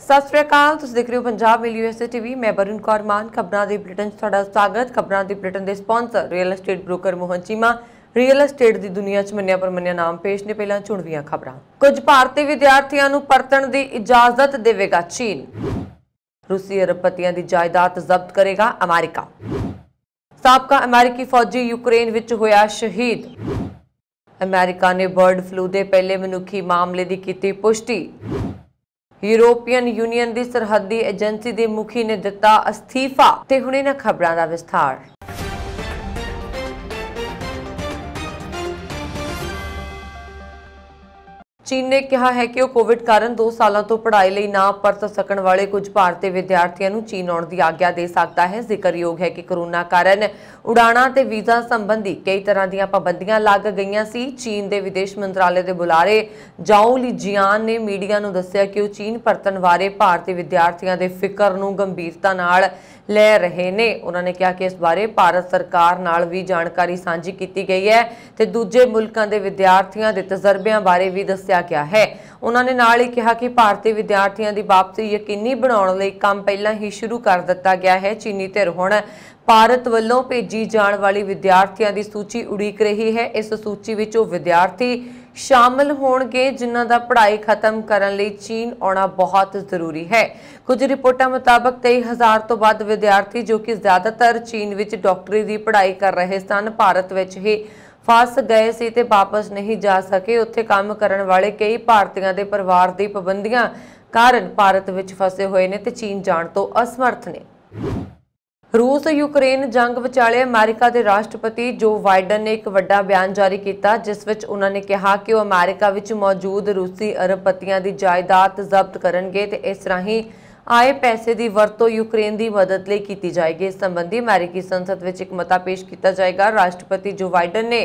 सत श्री अकाल, तुसीं देख रहे हो पंजाब मेल यूएसए टीवी। मैं वरुण कौर मान। खबरां दी बुलेटिन च तुहाडा स्वागत। खबरां दी बुलेटिन दे sponsor real estate broker Mohan Cheema. Real estate दी दुनिया च मन्निया परमन्निया नाम पेश ने। पहलां चुणवीआं खबरां। कुछ भारतीय विद्यार्थियों नूं परतण दी इजाजत देवेगा चीन। रूसी अरबपतियों की जायदाद जब्त करेगा अमेरिका। साबका अमेरिकी फौजी यूक्रेन विच होया शहीद। अमेरिका ने बर्ड फ्लू के पहले मनुखी मामले की कीती पुष्टि। यूरोपियन यूनियन की सरहदी एजेंसी के मुखी ने दिता अस्तीफा। ते हुणे इन्हां खबरां दा विस्तार। चीन ने कहा है कि वह कोविड कारण 2 सालों तो पढ़ाई लई ना परत सकण वाले कुछ भारतीय विद्यार्थियों को चीन आउण की आग्ञा दे सकता है। जिक्रयोग है कि कोरोना कारण उड़ाणा ते वीज़ा संबंधी कई तरह दी पाबंदियां लग गईयां सी। चीन के विदेश मंत्रालय के बुलारे जाओ लीजियान ने मीडिया नूं दस्सिया कि वह चीन परतण बारे भारतीय विद्यार्थियों के फिकर नूं गंभीरता नाल लै रहे ने। उन्होंने कहा कि इस बारे भारत सरकार नाल भी जानकारी साझी की गई है ते दूजे मुल्कां दे विद्यार्थियों के तजर्बियां बारे भी दस्सिया गया है। उन्होंने नाल ही कहा कि भारतीय विद्यार्थियों की वापसी यकीनी बनाउण लई काम पहलां ही शुरू कर दिता गया है। चीनी धिर हुण भारत वालों भेजी जाण वाली विद्यार्थियों की सूची उड़ीक रही है। इस सूची विच वो विद्यार्थी शामिल होणगे जिन्हां दा पढ़ाई खत्म करन लई चीन आउणा बहुत जरूरी है। कुछ रिपोर्टां मुताबक 23,000 तो वध विद्यार्थी जो कि ज्यादातर चीन विच डॉक्टरी की पढ़ाई कर रहे सन भारत विच ही फस गए सी ते वापस नहीं जा सके। उत्थे काम करन वाले कई भारतीयों के परिवार की पाबंदियां कारण भारत विच फसे हुए ने ते चीन जाण तो असमर्थ ने। रूस यूक्रेन जंग विचाले अमेरिका के राष्ट्रपति जो बाइडन ने एक वड्डा बयान जारी किया जिस विच उन्होंने कहा कि वह अमेरिका विच मौजूद रूसी अरबपतियों की जायदाद जब्त करनगे ते इस राही आए पैसे की वरतों यूक्रेन की मदद लई की जाएगी। इस संबंधी अमेरिकी संसद विच एक मता पेश किया जाएगा। राष्ट्रपति जो बाइडन ने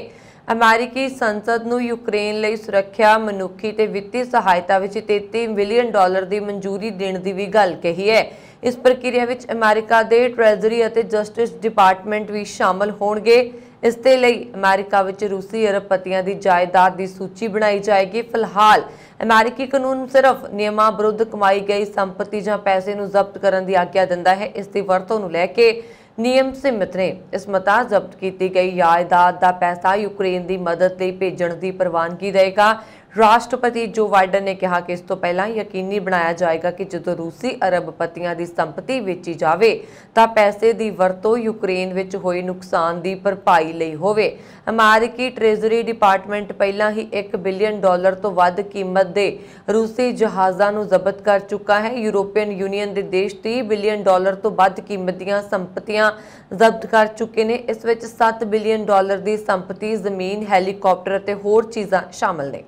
अमेरिकी संसद नूं यूक्रेन लई सुरक्षा मनुखी ते वित्तीय सहायता विच $33 बिलियन की मंजूरी देने की भी गल कही है। इस प्रक्रिया विच अमेरिका के ट्रेजरी और जस्टिस डिपार्टमेंट भी शामिल होणगे। इसके लिए अमेरिका विच रूसी अरबपतियों की जायदाद की सूची बनाई जाएगी। फिलहाल अमेरिकी कानून सिर्फ नियमां विरुद्ध कमाई गई संपत्ति जां पैसे नूं जब्त करन की आग्ञा दिंदा है। इसकी वरतों नूं लैके नियम सीमित ने। इस मता जब्त की गई जायदाद का पैसा यूक्रेन की मदद लई भेजण की प्रवानगी देगा। राष्ट्रपति जो बाइडन ने कहा कि इस तो पहला यकीनी बनाया जाएगा कि जो रूसी अरबपतियों की संपत्ति वेची जाए तो पैसे की वरतों यूक्रेन विच होए नुकसान की भरपाई लई होवे। अमेरिकी ट्रेजरी डिपार्टमेंट पहला ही $1 बिलियन तो वध कीमत के रूसी जहाज़ों को जब्त कर चुका है। यूरोपियन यूनियन के देश $30 बिलियन तो वध कीमत दी संपत्तियां जब्त कर चुके हैं। इस विच $7 बिलियन की संपत्ति जमीन हैलीकॉप्टर ते होर चीज़ां शामिल ने।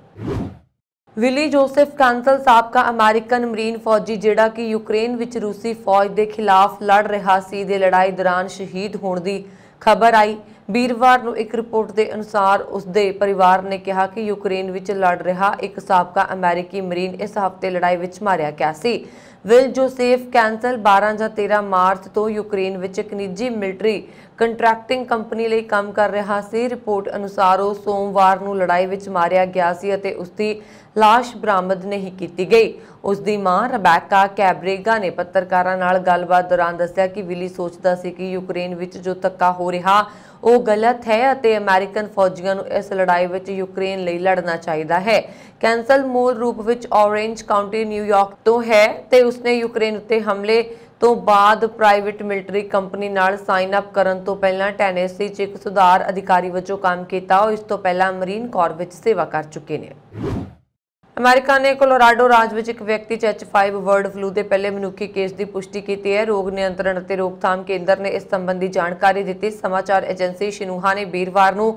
विली जोसेफ कैंसल साबका अमेरिकन मरीन फौजी जिहड़ा कि यूक्रेन विच रूसी फौज के खिलाफ लड़ रहा सी दे लड़ाई दौरान शहीद होने की खबर आई। वीरवार नूं एक रिपोर्ट के अनुसार उसके परिवार ने कहा कि यूक्रेन विच लड़ रहा एक साबका अमेरिकी मरीन इस हफ्ते लड़ाई विच मारिया गया सी। विल जोसेफ कैंसल 12 ਜਾਂ 13 मार्च तो यूक्रेन विच एक निजी मिलिटरी कंट्रैक्टिंग कंपनी ਲਈ काम कर रहा सी। रिपोर्ट अनुसार वो सोमवार नूं लड़ाई विच मारिया गया सी अते उसकी लाश बरामद नहीं की गई। उसकी मां रबैका कैब्रेगा ने पत्रकारां नाल गलबात दौरान दस्सिया कि विली सोचदा सी कि यूक्रेन विच जो धक्का हो रहा वो गलत है अते अमेरिकन फौजियों नूं इस लड़ाई विच यूक्रेन लई लड़ना चाहिदा है। कैंसल मूल रूप विच ऑरेंज काउंटी न्यूयॉर्क तो है ते उसने यूक्रेन उत्ते हमले तो बाद प्राइवेट मिलिटरी कंपनी नाल साइन अप करन तो पहलां टैनेसी च एक सुधार अधिकारी वजों काम किया और इस तो पहलां मरीन कोर विच सेवा कर चुके ने। अमेरिका ने कोलोराडो राज विच एक व्यक्ति H5 बर्ड फ्लू के पहले मनुखी केस की पुष्टि की है। रोग नियंत्रण और रोकथाम केंद्र ने इस संबंधी जानकारी दी। समाचार एजेंसी शिन्हुआ ने वीरवार नूं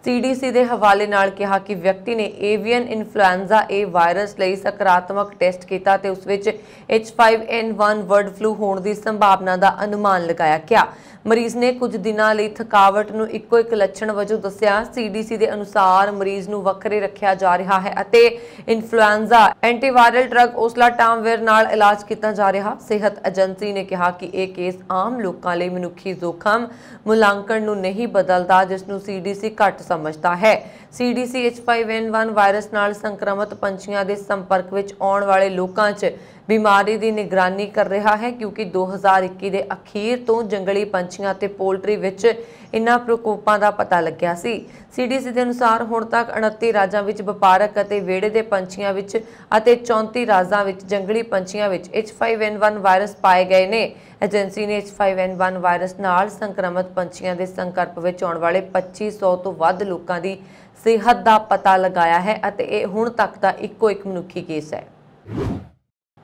CDC के हवाले नाल कहा कि व्यक्ति ने एवियन इन्फ्लुएंजा ए वायरस लई सकारात्मक टेस्ट किया तो उस विच H5N1 बर्ड फ्लू होने की संभावना का अनुमान लगाया गया। मरीज ने कुछ दिनों लिए थकावट नूं इक्को एक लक्षण वजों दस्सिया। CDC के अनुसार मरीज नूं वखरे रखा जा रहा है अते इन्फ्लुएंजा एंटीवायरल ड्रग ओसलाटामविर नाल इलाज किया जा रहा। सेहत एजेंसी ने कहा कि यह केस आम लोगों लिए मनुखी जोखम मुलांकन नूं नहीं बदलता जिसनूं CDC घट समझता है। CDC H5N1 वायरस नाल संक्रमित पंछियों के संपर्क विच आउण वाले लोकां च बीमारी की निगरानी कर रहा है क्योंकि 2021 के अखीर तो जंगली पंछियां ते पोल्ट्री विच इन्हां प्रकोपां दा पता लग्या सी। CDC के अनुसार हुण तक 29 राज्यां विच वपारक अते वेड़े दे पंछियां विच अते 34 राज्यां विच जंगली पंछियां विच H5N1 वायरस पाए गए ने। एजेंसी ने H5N1 वायरस नाल संक्रमित पंछियां दे संपर्क विच आउण वाले 2500 तो वध लोकां दी सेहत दा पता लगाया है अते इह हुण तक दा इक्को एक मनुखी केस है।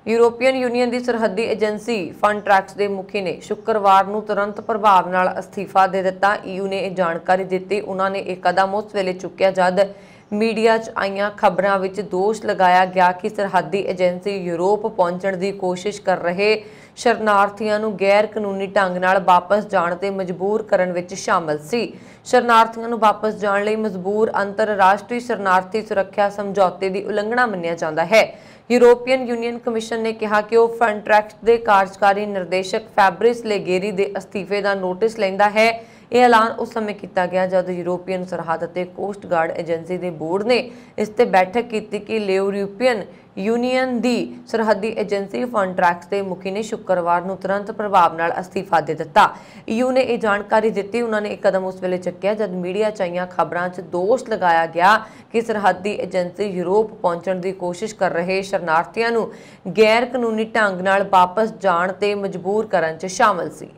यूरोपीयन यूनीयन की सरहदी एजेंसी फंट्रैक्स के मुखी ने शुक्रवार को तुरंत प्रभाव नाल अस्तीफा दे दिता। EU ने यह जानकारी दी। उन्होंने एक कदम उस वेले चुक्या जद मीडिया च आईयां खबरां विच दोष लगाया गया कि सरहदी एजेंसी यूरोप पहुंचण की कोशिश कर रहे शरणार्थियों को गैर कानूनी ढंग नाल वापस जाण ते मजबूर करन विच शामिल सी। शरणार्थियों को वापस जाण लई मजबूर अंतरराष्ट्रीय शरणार्थी सुरक्षा समझौते की उलंघना मन्निया जांदा है। यूरोपीयन यूनीयन कमिशन ने कहा कि वह फंट्रैक्स के कार्यकारी निर्देशक फैब्रिस लेगेरी के अस्तीफे का नोटिस लैंदा है। यह ऐलान उस समय किया गया जब यूरोपीयन सरहद और कोस्ट गार्ड एजेंसी के बोर्ड ने इस ते बैठक की कि यूरोपीयन यूनीयन की सरहदी एजेंसी फंट्रैक्स के मुखी ने शुक्रवार को तुरंत प्रभाव नाल अस्तीफा दे दिता। EU ने यह जानकारी दी। उन्होंने एक कदम उस वेले चुक्या जब मीडिया च आईयां खबरां च दोष लगाया गया कि सरहदी एजेंसी यूरोप पहुंचण की कोशिश कर रहे शरणार्थियों को गैर कानूनी ढंग नाल वापस जाण ते मजबूर करन च शामिल सी।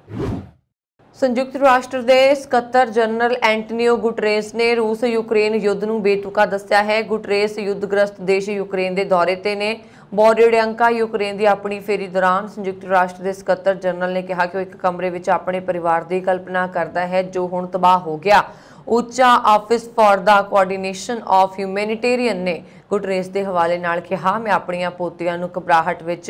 संयुक्त राष्ट्र के सकत्तर जनरल एंटोनियो गुटरेस ने रूस यूक्रेन युद्ध को बेतुका दस्या है। गुटरेस युद्धग्रस्त देश यूक्रेन के दौरे ते ने। बोरोड्यांका यूक्रेन की अपनी फेरी दौरान संयुक्त राष्ट्र के सकत्तर जनरल ने कहा कि वह एक कमरे में अपने परिवार की कल्पना करता है जो हुण तबाह हो गया। उच्चा office for the coordination of humanitarian ने गुटरेस के हवाले नाल कहा, मैं अपनियां पोतियां नूं घबराहट विच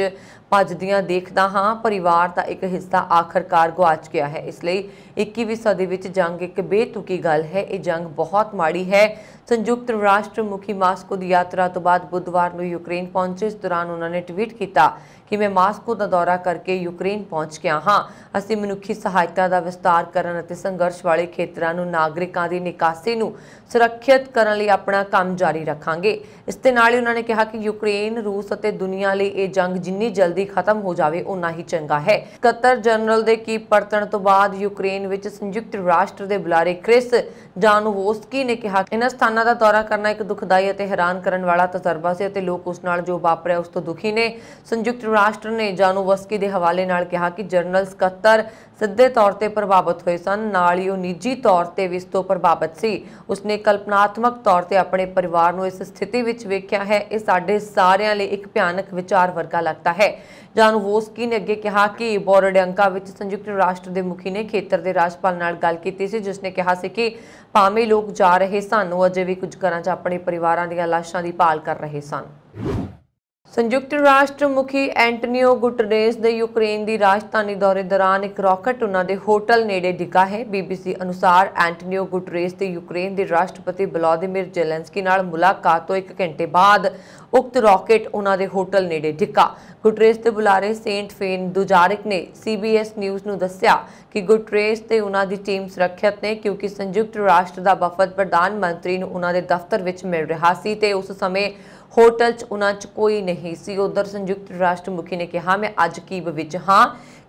भजदियां देखदा हां। परिवार का एक हिस्सा आखिरकार गुआच गया है। इसलिए 21वीं सदी विच जंग एक बेतुकी गल है। यह जंग बहुत माड़ी है। संयुक्त राष्ट्र मुखी मास्को की यात्रा तो बाद बुधवार को यूक्रेन पहुंचे। इस दौरान उन्होंने ट्वीट किया कि मैं मास्को का दौरा करके यूक्रेन पहुंच गया हाँ। असीं मनुखी सहायता का विस्तार करन अते संघर्ष वाले खेतरां नूं नागरिकां दी निकासी नूं सुरक्षित करन लई अपना काम जारी रखांगे। इस दे नाल ही उन्होंने कहा कि यूक्रेन रूस अते दुनिया लई ये जंग जिन्नी जल्दी खत्म हो जाए उन्ना ही चंगा है। सकत्तर जनरल के की परतण तो बाद यूक्रेन विच संयुक्त राष्ट्र के बुलारे क्रिस जानोवोस्की ने कहा इन्हां स्थानां दा दौरा करना एक दुखदाई अते हैरान करन वाला तजर्बा से अते लोग उस नाल जो वापरिया उस तो दुखी ने। संयुक्त राष्ट्र ने जानोवोस्की के हवाले नाल कहा कि जनरल सकत्तर सीधे तौर पर प्रभावित हुए सन, नाल ही निजी तौर पर भी इस तो प्रभावित सी। उसने कल्पनात्मक तौर पर अपने परिवार को इस स्थिति में वेख्या है। यह साडे सारिਆਂ ਲਈ एक भयानक विचार वर्गा लगता है। जानोवोस्की ने अगे कहा कि बोरोड्यांका विच संयुक्त राष्ट्र के मुखी ने खेतर के राजपाल नाल गल कीती सी, जिसने कहा सी कि भावें लोग जा रहे सन अजे भी कुछ घरां 'च अपने परिवारां दीयां लाशां दी भाल कर रहे सन। संयुक्त राष्ट्र मुखी एंटोनियो गुटरेस के यूक्रेन की राजधानी दौरे दौरान एक रॉकेट उन्होंने होटल नेड़े डिगा है। BBC अनुसार एंटोनियो गुटरेस की यूक्रेन के राष्ट्रपति व्लादिमीर जेलेंस्की नाल मुलाकात तो एक घंटे बाद उक्त रॉकेट उन्होंने होटल नेड़े डिगा। गुटरेस के बुलारे सेंट फेन दुजारिक ने CBS न्यूज़ को दस्या कि गुटरेस ते उन्होंने टीम सुरक्षित ने क्योंकि संयुक्त राष्ट्र का वफद प्रधानमंत्री उन्होंने दफ्तर में मिल रहा सी ते उस समय होटल च उन्हां च कोई नहीं सी। उधर संयुक्त राष्ट्र मुखी ने कहा मैं अज कीव विच हाँ।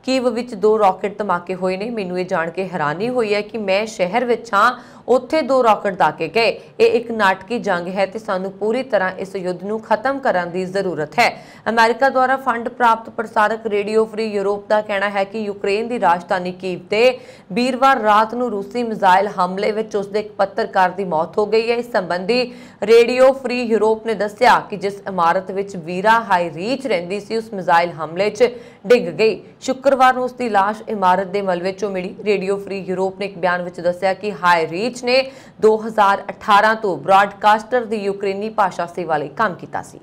कीव विच 2 रॉकेट धमाके हुए ने। मैनूं ये जाण के हैरानी हुई है कि मैं शहर विच हाँ, उत्थे 2 रॉकेट दागे गए। ये एक नाटकी जंग है तो सानू पूरी तरह इस युद्ध नूं खत्म करने की जरूरत है। अमेरिका द्वारा फंड प्राप्त प्रसारक रेडियो फ्री यूरोप का कहना है कि यूक्रेन की राजधानी कीव ते वीरवार रात नूं रूसी मिसाइल हमले विच उसदे एक पत्रकार की मौत हो गई है। इस संबंधी रेडियो फ्री यूरोप ने दस्या कि जिस इमारत विच वीरा हाई रीच रहिंदी सी उस मिसाइल हमले च डिग गई। शुक्रवार नूं उसकी लाश इमारत के मलबे चों मिली। रेडियो फ्री यूरोप ने एक बयान विच दस्या कि हाई रीच ने 2018 तो ब्रॉडकास्टर की यूक्रेनी भाषा सेवा लई काम कीता सी।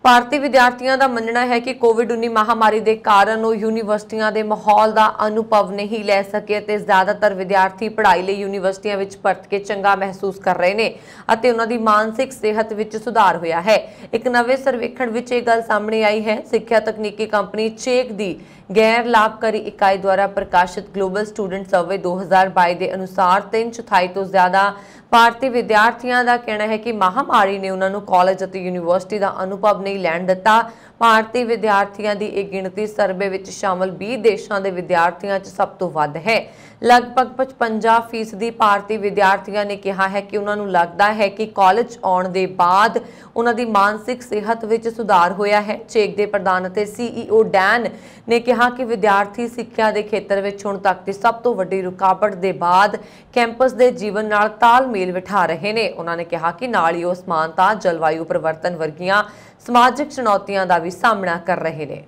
भारतीय विद्यार्थियों का मनना है कि कोविड-19 महामारी के कारण वो यूनिवर्सिटियों के माहौल का अनुभव नहीं ले सके ते ज़्यादातर विद्यार्थी पढ़ाई लिए यूनिवर्सिटियों में परत के चंगा महसूस कर रहे हैं और उन्होंने मानसिक सेहत में सुधार होया है। एक नवे सर्वेखण में यह गल सामने आई है। सिक्ख्या तकनीकी कंपनी चेक की गैर लाभकारी इकाई द्वारा प्रकाशित ग्लोबल स्टूडेंट सर्वे 2022 के अनुसार 3/4 तो ज़्यादा भारतीय विद्यार्थियों का कहना है कि महामारी ने उन्होंने कॉलेज और यूनिवर्सिटी का अनुभव नहीं नहीं लैण दिता। भारतीय विद्यार्थियों की यह गिणती सर्वे विच शामिल 20 देशों के विद्यार्थियों च सब तो वध है। लगभग 55% भारतीय विद्यार्थियों ने कहा है कि उन्होंने लगता है कि कॉलेज आने के बाद उन्होंने मानसिक सेहत में सुधार होया है। चेक के प्रधान ਅਤੇ CEO डैन ने कहा कि विद्यार्थी सिक्ख्या के खेत्र में हुण तक की सब तो वड्डी रुकावट के बाद कैंपस के जीवन नाल तालमेल बिठा रहे हैं। उन्होंने कहा कि नाल ही असमानता, जलवायु परिवर्तन वर्गियां समाजिक चुनौतियों का भी सामना कर रहे हैं।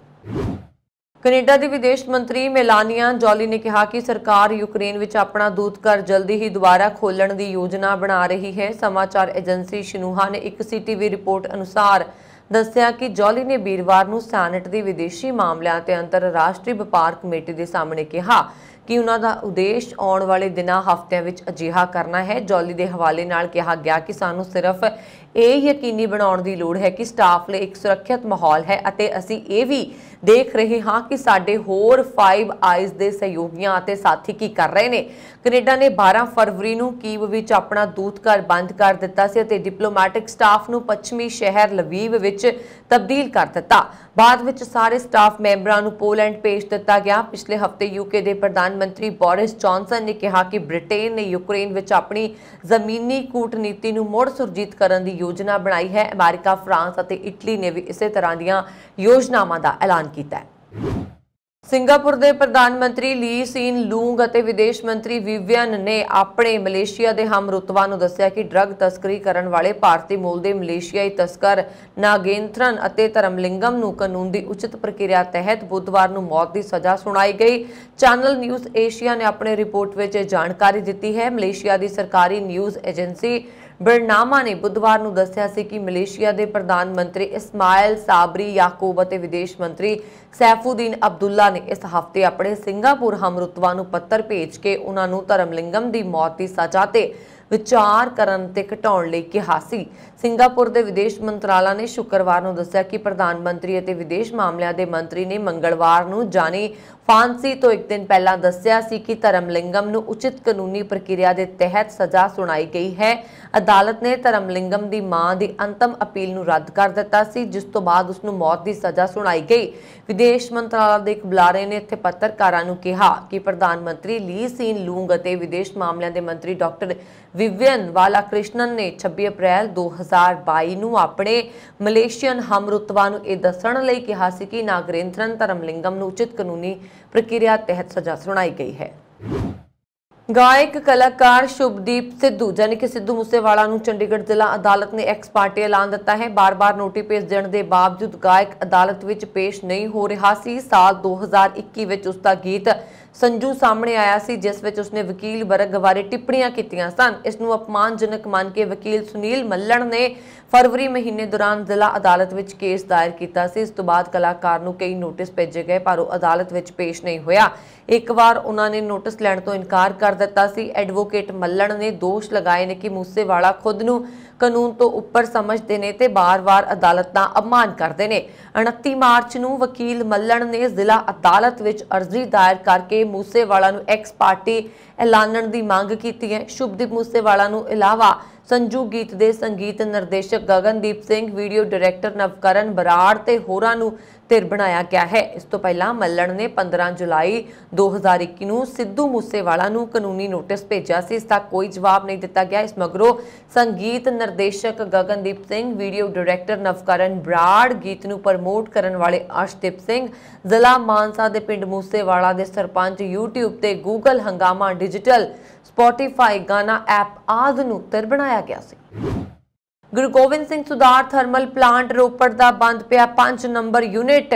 कनेडा की विदेश मंत्री मेलानिया जॉली ने कहा कि सरकार यूक्रेन विच अपना दूतघर जल्दी ही दोबारा खोलने की योजना बना रही है। समाचार एजेंसी शिन्हुआ ने एक CTV रिपोर्ट अनुसार दस्सिया कि जॉली ने वीरवार को सैनेट की विदेशी मामलों ते अंतरराष्ट्रीय व्यापार कमेटी के सामने कहा कि उन्हों का उद्देश्य आने वाले दिनों हफ्तिਆਂ ਵਿੱਚ ਅਜਿਹਾ करना है। जॉली के हवाले नाल कहा गया कि सानू सिर्फ ਇਹ ਯਕੀਨੀ ਬਣਾਉਣ ਦੀ ਲੋੜ है कि स्टाफ ਲਈ एक सुरक्षित माहौल है ਅਤੇ ਅਸੀਂ ਇਹ ਵੀ देख रहे हाँ कि साडे होर 5 आइज के सहयोगियों ਅਤੇ साथी की कर रहे हैं। कनेडा ने 12 फरवरी को कीव विच अपना दूतघर बंद कर दिता सी ਅਤੇ डिप्लोमैटिक स्टाफ ਨੂੰ पश्चिमी शहर लवीव विच तब्दील कर दिता। बाद विच सारे स्टाफ मैंबरां ਨੂੰ पोलैंड भेज दिता गया। पिछले हफ्ते यूके के प्रधानमंत्री बोरिस जॉनसन ने कहा कि ब्रिटेन ने यूक्रेन विच अपनी जमीनी कूटनीति ਨੂੰ मुड़ सुरजीत करने की योजना बनाई है। अमेरिका, फ्रांस और इटली ने भी इसी तरह दी योजनावां का ऐलान किया है। सिंगापुर के प्रधानमंत्री ली सीन लूंग और विदेश मंत्री विवियन ने अपने मलेशिया के हमरुतबा नूं दस्सिया कि ड्रग तस्करी करने वाले भारतीय मूल के मलेशियाई तस्कर नागेंद्रन और धर्मलिंगम नूं कानून की उचित प्रक्रिया तहत बुधवार को मौत की सज़ा सुनाई गई। चैनल न्यूज़ एशिया ने अपने रिपोर्ट में जानकारी दी है। मलेशिया की सरकारी न्यूज़ एजेंसी बरनामा ने बुधवार को दस्सिया सी कि मलेशिया के प्रधानमंत्री इस्माइल साबरी याकूब और विदेश मंत्री सैफुद्दीन अब्दुल्ला ने इस हफ्ते अपने सिंगापुर हमरुतबा नूं पत्र भेज के उन्होंने धर्मलिंगम की मौत की सज़ा ते विचार करन ते घटाउण लई कहा सी। सिंगापुर के विदेश मंत्रालय ने शुक्रवार को दस्सिया कि प्रधानमंत्री और विदेश मामलों के मंत्री ने मंगलवार को जानी फांसी तो एक दिन पहला दस्सिया सी कि धर्मलिंगम नूं उचित कानूनी प्रक्रिया के तहत सज़ा सुनाई गई है। अदालत ने धर्मलिंगम की मां की अंतिम अपील नूं रद्द कर दिता सी, जिस तो बाद उसनूं मौत की सज़ा सुनाई गई। विदेश मंत्रालय के एक बुलारे ने इत्थे पत्रकारां नूं कहा कि प्रधानमंत्री ली सीन लूंग और विदेश मामलों के मंत्री डॉक्टर विवियन वाला कृष्णन ने 26 अप्रैल 2022 ਨੂੰ अपने मलेशियन हमरुतबा ਨੂੰ ਇਹ ਦੱਸਣ ਲਈ ਕਿਹਾ ਸੀ कि नागेंद्रन धर्मलिंगम ਨੂੰ उचित कानूनी प्रक्रिया तहत सजा सुनाई गई है। गायक कलाकार शुभदीप सिद्धू यानी कि सिद्धू मूसेवाला ਨੂੰ चंडीगढ़ जिला अदालत ने एक्स पार्टी ऐलान दिता है। बार-बार नोटिस भेज देने के बावजूद गायक अदालत विच पेश नहीं हो रहा सी। साल 2021 विच उसका गीत संजू सामने आया सी, जिस विच उसने वकील वर्ग बारे टिप्पणियां कीतियां सन। इसनूं अपमानजनक मान के वकील सुनील मल्लण ने फरवरी महीने दौरान जिला अदालत विच केस दायर किया सी। इस तो बाद कलाकार नूं कई नोटिस भेजे गए पर वो अदालत विच पेश नहीं होया। एक बार उन्होंने नोटिस लैण तो इनकार कर दिता सी। एडवोकेट मल्लण ने दोष लगाए ने कि मूसेवाला खुद नूं कानून तो उपर समझते हैं ते बार-बार अदालत का अपमान करते हैं। 29 मार्च को वकील मल्लण ने जिला अदालत विच अर्जी दायर करके मूसेवाला नूं एक्स पार्टी ऐलानण की मांग की है। शुभदीप मूसेवाला नूं इलावा संजू गीत के संगीत निर्देशक गगनदीप सिंह, वीडियो डायरैक्टर नवकरण बराड़ ते होरां नूं धिर बनाया गया है। इस तो पहला मल्लण ने 15 जुलाई 2021 ਨੂੰ सिद्धू मूसेवाला ਨੂੰ कानूनी नोटिस भेजा सी। इसका कोई जवाब नहीं दिता गया। इस मगरों संगीत निर्देशक गगनदीप सिंह, वीडियो डायरैक्टर नवकरण बराड़, गीत ਨੂੰ प्रमोट करने वाले अर्शदीप सिंह, जिला मानसा के पिंड मूसेवाला के सरपंच, यूट्यूब ते गूगल हंगामा डिजिटल, स्पॉटीफाई, गाना ऐप आदि ਨੂੰ धिर बनाया गया सी। गुरु गोबिंद सिंह सुधार थर्मल प्लांट रोपड़ का बंद पिया 5 नंबर यूनिट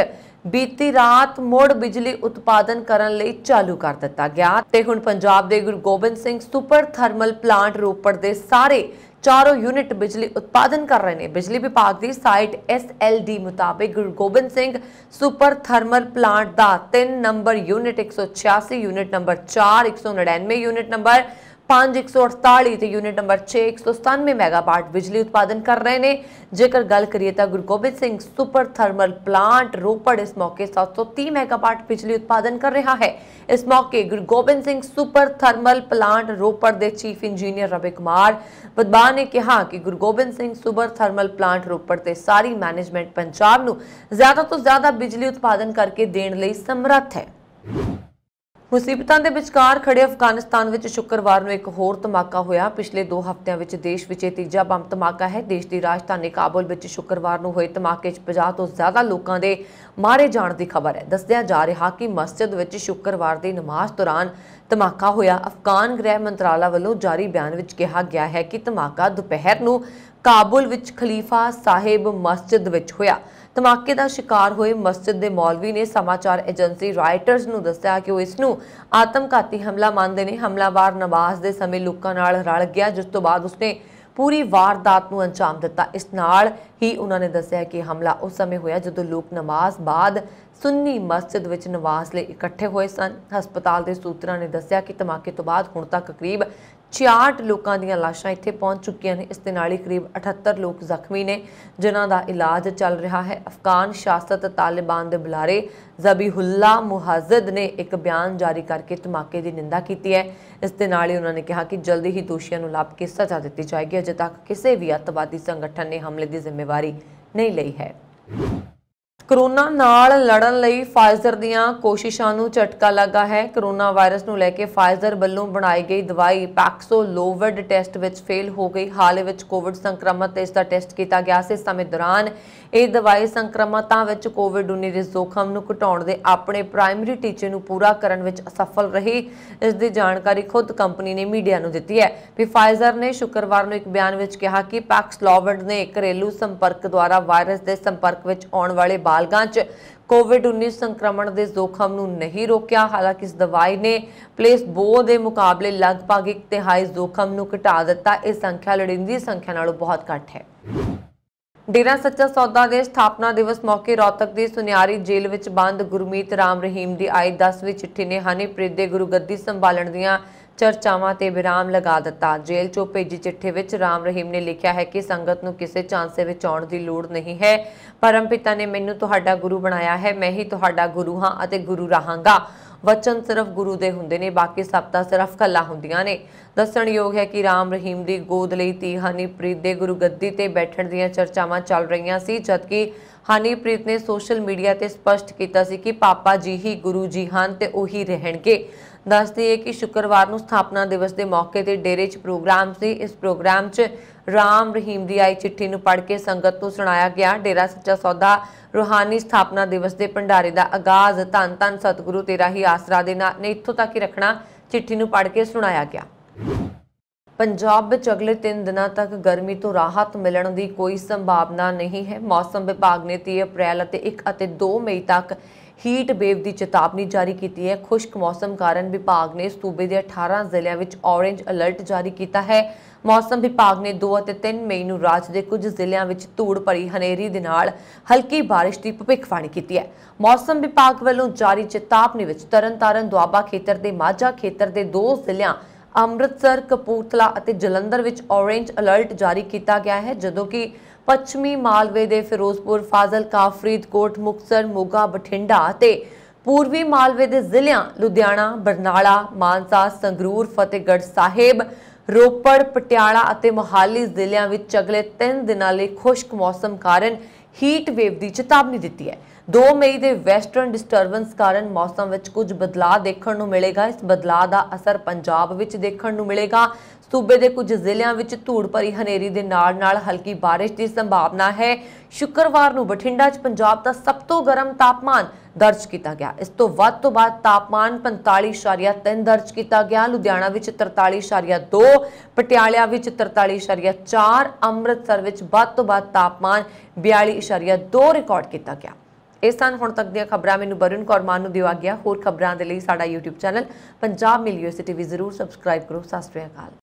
बीती रात मुड़ बिजली उत्पादन करने लई चालू कर दिता गया ते हुण पंजाब के Guru Gobind Singh super thermal plant Ropar के सारे चारों यूनिट बिजली उत्पादन कर रहे हैं। बिजली विभाग की साइट SLD मुताबिक गुरु Gobind Singh super thermal plant का 3 number unit 186, unit number 4 199, unit number 5 148 ਤੇ यूनिट नंबर 6 197 ਮੈਗਾਵਾਟ ਬਿਜਲੀ ਉਤਪਾਦਨ ਕਰ ਰਹੇ ਨੇ। ਜੇਕਰ ਗੱਲ ਕਰੀਏ ਤਾਂ Guru Gobind Singh super thermal plant Ropar ਇਸ ਮੌਕੇ 730 ਮੈਗਾਵਾਟ ਬਿਜਲੀ ਉਤਪਾਦਨ ਕਰ ਰਿਹਾ ਹੈ। ਇਸ ਮੌਕੇ Guru Gobind Singh super thermal plant Ropar ਦੇ ਚੀਫ ਇੰਜੀਨੀਅਰ ਰਵੀ ਕੁਮਾਰ ਬਦਬਾ ਨੇ ਕਿਹਾ ਕਿ Guru Gobind Singh super thermal plant Ropar ਤੇ ਸਾਰੀ ਮੈਨੇਜਮੈਂਟ ਪੰਜਾਬ ਨੂੰ ਜ਼ਿਆਦਾ ਤੋਂ ਜ਼ਿਆਦਾ ਬਿਜਲੀ ਉਤਪਾਦਨ ਕਰਕੇ ਦੇਣ ਲਈ ਸਮਰੱਥ ਹੈ। ਮੁਸੀਬਤਾਂ ਦੇ ਵਿਚਕਾਰ ਖੜੇ ਅਫਗਾਨਿਸਤਾਨ ਵਿੱਚ ਸ਼ੁੱਕਰਵਾਰ ਨੂੰ ਇੱਕ ਹੋਰ ਧਮਾਕਾ ਹੋਇਆ। ਪਿਛਲੇ 2 ਹਫ਼ਤਿਆਂ ਵਿੱਚ ਦੇਸ਼ ਵਿੱਚ ਇਹ ਤੀਜਾ ਬੰਬ ਧਮਾਕਾ ਹੈ। ਦੇਸ਼ ਦੀ ਰਾਜਧਾਨੀ ਕਾਬੁਲ ਵਿੱਚ ਸ਼ੁੱਕਰਵਾਰ ਨੂੰ ਹੋਏ ਧਮਾਕੇ 'ਚ 50 ਤੋਂ ਜ਼ਿਆਦਾ ਲੋਕਾਂ ਦੇ ਮਾਰੇ ਜਾਣ ਦੀ ਖਬਰ ਹੈ। ਦੱਸਿਆ ਜਾ ਰਿਹਾ ਕਿ ਮਸਜਿਦ ਵਿੱਚ ਸ਼ੁੱਕਰਵਾਰ ਦੀ ਨਮਾਜ਼ ਦੌਰਾਨ ਧਮਾਕਾ ਹੋਇਆ। ਅਫਗਾਨ ਗ੍ਰਹਿ ਮੰਤਰਾਲਾ ਵੱਲੋਂ ਜਾਰੀ ਬਿਆਨ ਵਿੱਚ ਕਿਹਾ ਗਿਆ ਹੈ ਕਿ ਧਮਾਕਾ ਦੁਪਹਿਰ ਨੂੰ ਕਾਬੁਲ ਵਿੱਚ ਖਲੀਫਾ ਸਾਹਿਬ ਮਸਜਿਦ ਵਿੱਚ ਹੋਇਆ। ਧਮਾਕੇ ਦਾ ਸ਼ਿਕਾਰ ਹੋਏ ਮਸਜਿਦ ਦੇ ਮੌਲਵੀ ਨੇ ਸਮਾਚਾਰ ਏਜੰਸੀ ਰਾਇਟਰਸ ਨੂੰ ਦੱਸਿਆ ਕਿ ਉਹ ਇਸ ਨੂੰ ਆਤਮਘਾਤੀ ਹਮਲਾ ਮੰਨਦੇ ਨੇ। ਹਮਲਾਵਰ ਨਮਾਜ਼ ਦੇ ਸਮੇਂ ਲੋਕਾਂ ਨਾਲ ਰਲ ਗਿਆ, ਜਿਸ ਤੋਂ ਬਾਅਦ ਉਸਨੇ ਪੂਰੀ ਵਾਰਦਾਤ ਨੂੰ ਅੰਜਾਮ ਦਿੱਤਾ। ਇਸ ਨਾਲ ਹੀ ਉਹਨਾਂ ਨੇ ਦੱਸਿਆ ਕਿ ਹਮਲਾ ਉਸ ਸਮੇਂ ਹੋਇਆ ਜਦੋਂ ਲੋਕ ਨਮਾਜ਼ ਬਾਅਦ ਸੁੰਨੀ ਮਸਜਿਦ ਵਿੱਚ ਨਮਾਜ਼ ਲਈ ਇਕੱਠੇ ਹੋਏ ਸਨ। ਹਸਪਤਾਲ ਦੇ ਸੂਤਰਾਂ ਨੇ ਦੱਸਿਆ ਕਿ ਧਮਾਕੇ ਤੋਂ ਬਾਅਦ ਹੁਣ ਤੱਕ ਕਰੀਬ 66 ਲੋਕਾਂ ਦੀਆਂ ਲਾਸ਼ਾਂ ਇੱਥੇ ਪਹੁੰਚ ਚੁੱਕੀਆਂ ਨੇ। ਇਸ ਦੇ ਨਾਲ ਹੀ ਕਰੀਬ 78 ਲੋਕ ਜ਼ਖਮੀ ਨੇ, ਜਿਨ੍ਹਾਂ ਦਾ ਇਲਾਜ ਚੱਲ ਰਿਹਾ ਹੈ। ਅਫਗਾਨ ਸਿਆਸਤ ਤਾਲਿਬਾਨ ਦੇ ਬੁਲਾਰੇ ਜ਼ਬੀਹੁੱਲਾ ਮੁਹਾਜ਼ਿਦ ਨੇ ਇੱਕ ਬਿਆਨ ਜਾਰੀ ਕਰਕੇ ਧਮਾਕੇ ਦੀ ਨਿੰਦਾ ਕੀਤੀ ਹੈ। ਇਸ ਦੇ ਨਾਲ ਹੀ ਉਹਨਾਂ ਨੇ ਕਿਹਾ ਕਿ ਜਲਦੀ ਹੀ ਦੋਸ਼ੀਆਂ ਨੂੰ ਲੱਭ ਕੇ ਸਜ਼ਾ ਦਿੱਤੀ ਜਾਏਗੀ। ਅਜੇ ਤੱਕ ਕਿਸੇ ਵੀ ਅੱਤਵਾਦੀ ਸੰਗਠਨ ਨੇ ਹਮਲੇ ਦੀ ਜ਼ਿੰਮੇਵਾਰੀ ਨਹੀਂ ਲਈ ਹੈ। कोरोना नाल लड़न लई फाइजर दीआं कोशिशां नूं झटका लगा है। कोरोना वायरस नूं लैके फाइजर वल्लों बनाई गई दवाई पैक्सोलोविड टेस्ट विच फेल हो गई। हाल विच कोविड संक्रमण ते इसदा टेस्ट किया गया सी। इस समय दौरान ਇਹ ਦਵਾਈ ਸੰਕਰਮਤਾਂ ਵਿੱਚ ਕੋਵਿਡ-19 ਦੇ ਜ਼ੋਖਮ ਨੂੰ ਘਟਾਉਣ ਦੇ ਆਪਣੇ ਪ੍ਰਾਇਮਰੀ ਟੀਚੇ ਨੂੰ ਪੂਰਾ ਕਰਨ ਵਿੱਚ ਅਸਫਲ ਰਹੀ। ਇਸ ਦੀ ਜਾਣਕਾਰੀ ਖੁਦ ਕੰਪਨੀ ਨੇ ਮੀਡੀਆ ਨੂੰ ਦਿੱਤੀ ਹੈ। ਫਾਈਜ਼ਰ ਨੇ ਸ਼ੁੱਕਰਵਾਰ ਨੂੰ ਇੱਕ ਬਿਆਨ ਵਿੱਚ ਕਿਹਾ ਕਿ ਪੈਕਸਲੋਵਿਡ ਨੇ ਘਰੇਲੂ ਸੰਪਰਕ ਦੁਆਰਾ ਵਾਇਰਸ ਦੇ ਸੰਪਰਕ ਵਿੱਚ ਆਉਣ ਵਾਲੇ ਬਾਲਗਾਂ 'ਚ ਕੋਵਿਡ-19 ਸੰਕਰਮਣ ਦੇ ਜ਼ੋਖਮ ਨੂੰ ਨਹੀਂ ਰੋਕਿਆ। ਹਾਲਾਂਕਿ ਇਸ ਦਵਾਈ ਨੇ ਪਲੇਸਬੋ ਦੇ ਮੁਕਾਬਲੇ ਲਗਭਗ 1/3 ਜ਼ੋਖਮ ਨੂੰ ਘਟਾ ਦਿੱਤਾ। ਇਹ ਸੰਖਿਆ ਲੋੜੀਂਦੀ ਸੰਖਿਆ ਨਾਲੋਂ ਬਹੁਤ ਘੱਟ ਹੈ। डेरा सच्चा सौदा के स्थापना दिवस मौके रोहतक की सुनियारी जेल में बंद गुरमीत राम रहीम की आई 10वीं चिट्ठी ने हनीप्रीत के गुरुगद्दी संभालण दीआं चर्चावां ते विराम लगा दिता। जेल चों भेजी चिट्ठी विच राम रहीम ने लिखा है कि संगत नूं किसी झांसे विच आउण दी लोड़ नहीं है। परमपिता ने मैनूं तुहाडा गुरु बनाया है। मैं ही तुहाडा गुरु हाँ अते गुरु रहांगा। वचन सिर्फ गुरु दे हुंदे ने, बाकी सब तां सिर्फ गल्लां हुंदियां ने। दस्सणयोग है कि राम रहीम दी गोद लई धी हनीप्रीत दे गुरुगद्दी ते बैठण दीआं चर्चावां चल रहीआं सी, जबकि हनीप्रीत ने सोशल मीडिया ते स्पष्ट कीता सी कि पापा जी ही गुरु जी हन ते ओही रहणगे। दस दईए कि शुक्रवार नूं स्थापना दिवस के मौके ते डेरे च प्रोग्राम सी। इस प्रोग्राम च राम रहीम की आई चिट्ठी नूं पढ़ के संगत नूं सुणाया गया। डेरा सच्चा सौदा रूहानी स्थापना दिवस के भंडारे का आगाज धन धन सतगुरु तेरा ही आसरा दे नाल ने इत्थों तक ही रखना चिट्ठी नूं पढ़ के सुणाया गया। पंजाब विच अगले 3 दिनों तक गर्मी तो राहत मिलने की कोई संभावना नहीं है। मौसम विभाग ने 30 अप्रैल और 1 और 2 मई तक हीट वेव की चेतावनी जारी की है। खुश्क मौसम कारण विभाग ने सूबे के 18 जिलों में ऑरेंज अलर्ट जारी किया है। मौसम विभाग ने 2 और 3 मई को राज्य के कुछ जिलों में धूड़ भरी हनेरी दे नाल हल्की बारिश की भविष्यवाणी की है। मौसम विभाग वालों जारी चेतावनी में तरनतारन दुआबा खेतर के माझा खेतर के 2 जिलों अमृतसर कपूरथला और जलंधर में ऑरेंज अलर्ट जारी किया गया है, जदों कि पश्चिमी मालवे के फिरोजपुर फाजिलका फरीदकोट मुक्तसर मोगा बठिंडा और पूर्वी मालवे के जिलों लुधियाना बरनाला मानसा संगरूर फतेहगढ़ साहिब रोपड़ पटियाला और मोहाली जिलों में अगले 3 दिनों लिए खुश्क मौसम कारण हीट वेव की चेतावनी दी है। 2 मई के वैसटर्न डिस्टर्बेंस कारण मौसम में कुछ बदलाव देखने को मिलेगा। इस बदलाव का असर पंजाब में देखने को मिलेगा। सूबे के कुछ जिलों में धूड़ भरी हनेरी के नाल हल्की बारिश की संभावना है। शुक्रवार को बठिंडा पंजाब का सब तो गर्म तापमान दर्ज किया गया। इस तो वध तो बाद तापमान 45.3 दर्ज किया गया। लुधियाना में 43.2, पटियाला में 43.4, अमृतसर में वध तो बाद तापमान 42.2 रिकॉर्ड किया गया। इस सन हुण तक दी खबरां मैनूं वरुण कौर मान नूं दिया गया। होर खबरां दे लई साडा YouTube channel Punjab mail USA TV जरूर सबसक्राइब करो। सत श्री अकाल।